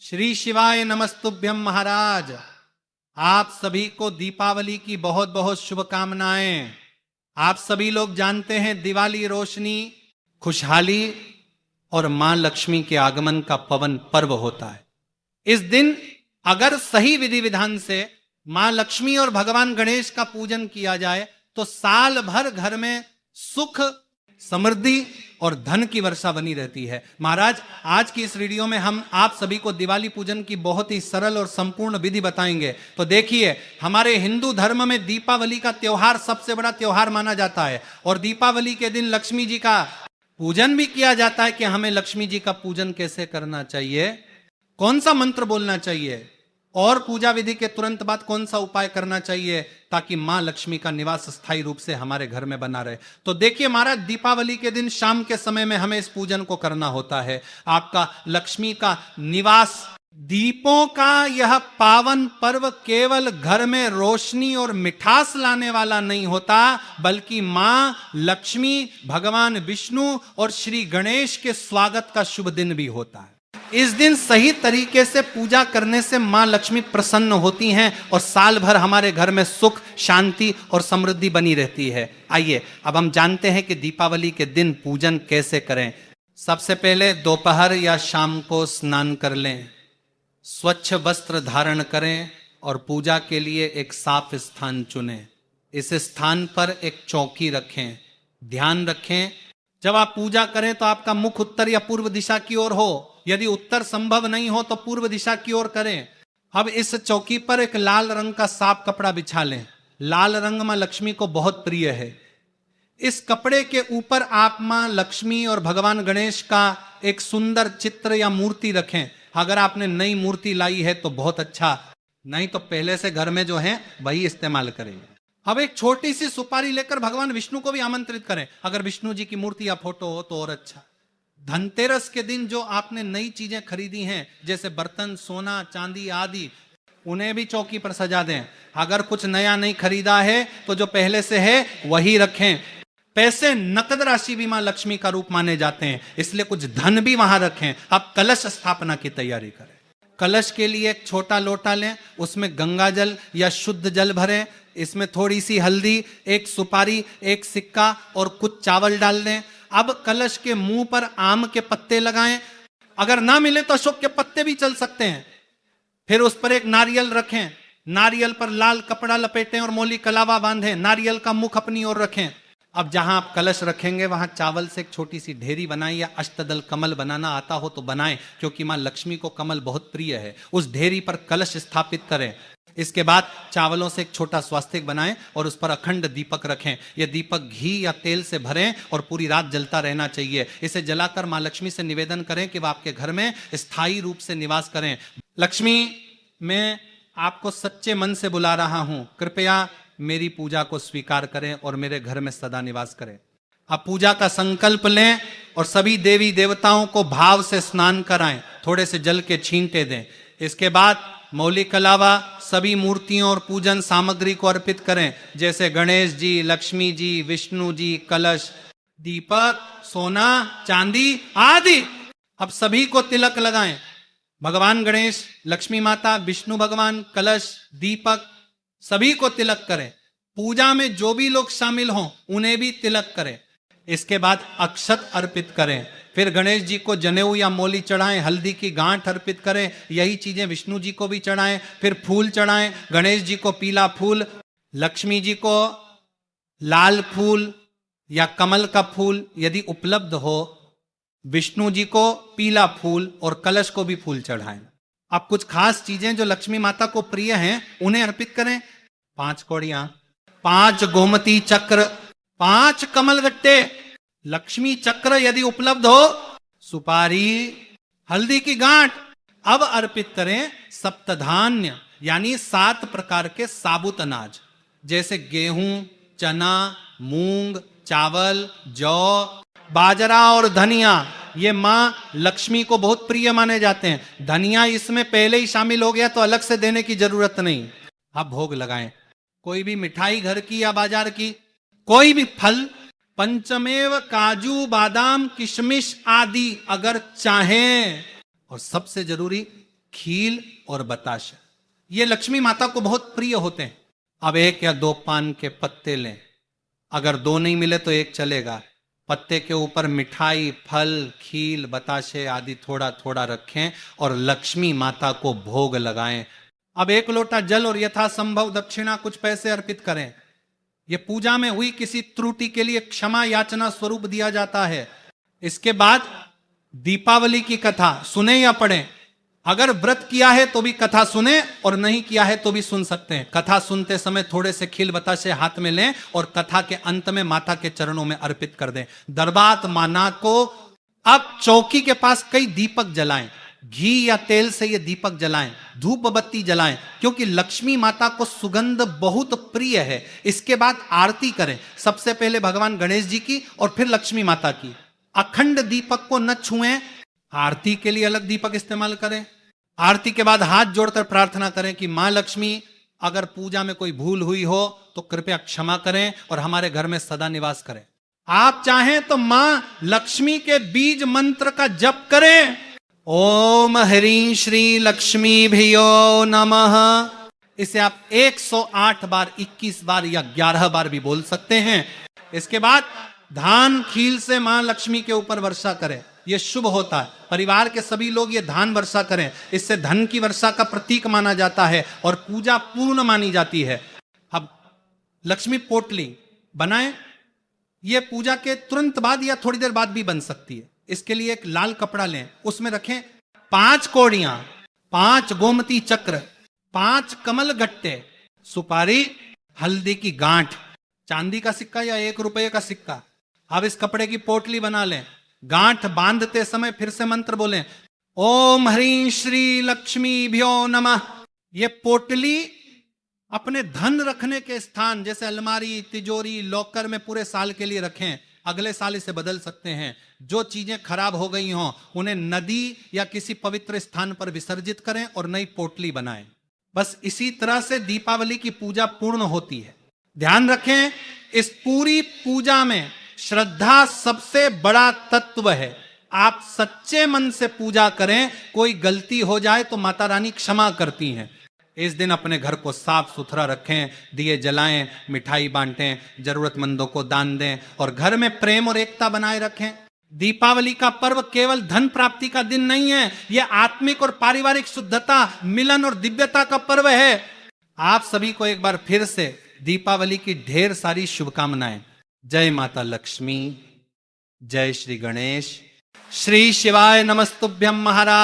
श्री शिवाय नमस्तुभ्यम महाराज। आप सभी को दीपावली की बहुत बहुत शुभकामनाएं। आप सभी लोग जानते हैं दिवाली रोशनी, खुशहाली और मां लक्ष्मी के आगमन का पवन पर्व होता है। इस दिन अगर सही विधि विधान से मां लक्ष्मी और भगवान गणेश का पूजन किया जाए तो साल भर घर में सुख, समृद्धि और धन की वर्षा बनी रहती है। महाराज, आज की इस वीडियो में हम आप सभी को दिवाली पूजन की बहुत ही सरल और संपूर्ण विधि बताएंगे। तो देखिए, हमारे हिंदू धर्म में दीपावली का त्योहार सबसे बड़ा त्योहार माना जाता है और दीपावली के दिन लक्ष्मी जी का पूजन भी किया जाता है कि हमें लक्ष्मी जी का पूजन कैसे करना चाहिए, कौन सा मंत्र बोलना चाहिए और पूजा विधि के तुरंत बाद कौन सा उपाय करना चाहिए ताकि मां लक्ष्मी का निवास स्थायी रूप से हमारे घर में बना रहे। तो देखिए महाराज, दीपावली के दिन शाम के समय में हमें इस पूजन को करना होता है। आपका लक्ष्मी का निवास, दीपों का यह पावन पर्व केवल घर में रोशनी और मिठास लाने वाला नहीं होता, बल्कि मां लक्ष्मी, भगवान विष्णु और श्री गणेश के स्वागत का शुभ दिन भी होता है। इस दिन सही तरीके से पूजा करने से मां लक्ष्मी प्रसन्न होती हैं और साल भर हमारे घर में सुख, शांति और समृद्धि बनी रहती है। आइए अब हम जानते हैं कि दीपावली के दिन पूजन कैसे करें। सबसे पहले दोपहर या शाम को स्नान कर लें, स्वच्छ वस्त्र धारण करें और पूजा के लिए एक साफ स्थान चुनें। इस स्थान पर एक चौकी रखें। ध्यान रखें, जब आप पूजा करें तो आपका मुख उत्तर या पूर्व दिशा की ओर हो। यदि उत्तर संभव नहीं हो तो पूर्व दिशा की ओर करें। अब इस चौकी पर एक लाल रंग का साफ कपड़ा बिछा लें। लाल रंग मां लक्ष्मी को बहुत प्रिय है। इस कपड़े के ऊपर आप मां लक्ष्मी और भगवान गणेश का एक सुंदर चित्र या मूर्ति रखें। अगर आपने नई मूर्ति लाई है तो बहुत अच्छा, नहीं तो पहले से घर में जो है वही इस्तेमाल करें। अब एक छोटी सी सुपारी लेकर भगवान विष्णु को भी आमंत्रित करें। अगर विष्णु जी की मूर्ति या फोटो हो तो और अच्छा। धनतेरस के दिन जो आपने नई चीजें खरीदी हैं, जैसे बर्तन, सोना, चांदी आदि, उन्हें भी चौकी पर सजा दें। अगर कुछ नया नहीं खरीदा है तो जो पहले से है वही रखें। पैसे, नकद राशि भी मां लक्ष्मी का रूप माने जाते हैं, इसलिए कुछ धन भी वहां रखें। अब कलश स्थापना की तैयारी करें। कलश के लिए एक छोटा लोटा लें, उसमें गंगा जल या शुद्ध जल भरें। इसमें थोड़ी सी हल्दी, एक सुपारी, एक सिक्का और कुछ चावल डाल दें। अब कलश के मुंह पर आम के पत्ते लगाएं। अगर ना मिले तो अशोक के पत्ते भी चल सकते हैं। फिर उस पर एक नारियल रखें। नारियल पर लाल कपड़ा लपेटें और मोली कलावा बांधें। नारियल का मुख अपनी ओर रखें। अब जहां आप कलश रखेंगे वहां चावल से एक छोटी सी ढेरी बनाएं, या अष्टदल कमल बनाना आता हो तो बनाएं, क्योंकि मां लक्ष्मी को कमल बहुत प्रिय है। उस ढेरी पर कलश स्थापित करें। इसके बाद चावलों से एक छोटा स्वास्तिक बनाएं और उस पर अखंड दीपक रखें। यह दीपक घी या तेल से भरें और पूरी रात जलता रहना चाहिए। इसे जलाकर मां लक्ष्मी से निवेदन करें कि वह आपके घर में स्थायी रूप से निवास करें। लक्ष्मी, मैं आपको सच्चे मन से बुला रहा हूं, कृपया मेरी पूजा को स्वीकार करें और मेरे घर में सदा निवास करें। अब पूजा का संकल्प लें और सभी देवी देवताओं को भाव से स्नान कराएं, थोड़े से जल के छींटे दें। इसके बाद मौली कलावा सभी मूर्तियों और पूजन सामग्री को अर्पित करें, जैसे गणेश जी, लक्ष्मी जी, विष्णु जी, कलश, दीपक, सोना, चांदी आदि। अब सभी को तिलक लगाएं। भगवान गणेश, लक्ष्मी माता, विष्णु भगवान, कलश, दीपक, सभी को तिलक करें। पूजा में जो भी लोग शामिल हों उन्हें भी तिलक करें। इसके बाद अक्षत अर्पित करें। फिर गणेश जी को जनेऊ या मोली चढ़ाएं, हल्दी की गांठ अर्पित करें। यही चीजें विष्णु जी को भी चढ़ाएं। फिर फूल चढ़ाएं। गणेश जी को पीला फूल, लक्ष्मी जी को लाल फूल या कमल का फूल यदि उपलब्ध हो, विष्णु जी को पीला फूल और कलश को भी फूल चढ़ाएं। अब कुछ खास चीजें जो लक्ष्मी माता को प्रिय हैं उन्हें अर्पित करें। 5 कौड़ियां, 5 गोमती चक्र, 5 कमलगट्टे, लक्ष्मी चक्र यदि उपलब्ध हो, सुपारी, हल्दी की गांठ। अब अर्पित करें सप्तधान्य, यानी 7 प्रकार के साबुत अनाज, जैसे गेहूं, चना, मूंग, चावल, जौ, बाजरा और धनिया। ये मां लक्ष्मी को बहुत प्रिय माने जाते हैं। धनिया इसमें पहले ही शामिल हो गया तो अलग से देने की जरूरत नहीं। अब भोग लगाएं। कोई भी मिठाई घर की या बाजार की, कोई भी फल, पंचमेव काजू, बादाम, किशमिश आदि अगर चाहें। और सबसे जरूरी, खील और बताशा, ये लक्ष्मी माता को बहुत प्रिय होते हैं। अब 1 या 2 पान के पत्ते लें, अगर 2 नहीं मिले तो 1 चलेगा। पत्ते के ऊपर मिठाई, फल, खील, बताशे आदि थोड़ा थोड़ा रखें और लक्ष्मी माता को भोग लगाएं। अब 1 लोटा जल और यथासंभव दक्षिणा कुछ पैसे अर्पित करें। यह पूजा में हुई किसी त्रुटि के लिए क्षमा याचना स्वरूप दिया जाता है। इसके बाद दीपावली की कथा सुने या पढ़ें। अगर व्रत किया है तो भी कथा सुने और नहीं किया है तो भी सुन सकते हैं। कथा सुनते समय थोड़े से खील बताशे हाथ में लें और कथा के अंत में माता के चरणों में अर्पित कर दें। दरबार माना को अब चौकी के पास कई दीपक जलाएं, घी या तेल से ये दीपक जलाएं, धूप बत्ती जलाएं, क्योंकि लक्ष्मी माता को सुगंध बहुत प्रिय है। इसके बाद आरती करें, सबसे पहले भगवान गणेश जी की और फिर लक्ष्मी माता की। अखंड दीपक को न छुएं, आरती के लिए अलग दीपक इस्तेमाल करें। आरती के बाद हाथ जोड़कर प्रार्थना करें कि मां लक्ष्मी, अगर पूजा में कोई भूल हुई हो तो कृपया क्षमा करें और हमारे घर में सदा निवास करें। आप चाहें तो मां लक्ष्मी के बीज मंत्र का जप करें। ओम ह्रीं श्री लक्ष्मी भियो नमः। इसे आप 108 बार, 21 बार या 11 बार भी बोल सकते हैं। इसके बाद धान खील से मां लक्ष्मी के ऊपर वर्षा करें, यह शुभ होता है। परिवार के सभी लोग ये धान वर्षा करें, इससे धन की वर्षा का प्रतीक माना जाता है और पूजा पूर्ण मानी जाती है। अब लक्ष्मी पोटली बनाएं, यह पूजा के तुरंत बाद या थोड़ी देर बाद भी बन सकती है। इसके लिए एक लाल कपड़ा लें, उसमें रखें 5 कौड़ियां, 5 गोमती चक्र, 5 कमल गट्टे, सुपारी, हल्दी की गांठ, चांदी का सिक्का या 1 रुपये का सिक्का। अब इस कपड़े की पोटली बना लें। गांठ बांधते समय फिर से मंत्र बोलें, ओम ह्रीं श्री लक्ष्मी भ्यो नमः। यह पोटली अपने धन रखने के स्थान जैसे अलमारी, तिजोरी, लॉकर में पूरे साल के लिए रखें। अगले साल इसे बदल सकते हैं। जो चीजें खराब हो गई हों उन्हें नदी या किसी पवित्र स्थान पर विसर्जित करें और नई पोटली बनाएं। बस इसी तरह से दीपावली की पूजा पूर्ण होती है। ध्यान रखें, इस पूरी पूजा में श्रद्धा सबसे बड़ा तत्व है। आप सच्चे मन से पूजा करें, कोई गलती हो जाए तो माता रानी क्षमा करती हैं। इस दिन अपने घर को साफ सुथरा रखें, दिए जलाएं, मिठाई बांटें, जरूरतमंदों को दान दें और घर में प्रेम और एकता बनाए रखें। दीपावली का पर्व केवल धन प्राप्ति का दिन नहीं है, यह आत्मिक और पारिवारिक शुद्धता, मिलन और दिव्यता का पर्व है। आप सभी को एक बार फिर से दीपावली की ढेर सारी शुभकामनाएं। जय माता लक्ष्मी, जय श्री गणेश, श्री शिवाय नमस्तुभ्यं महाराज।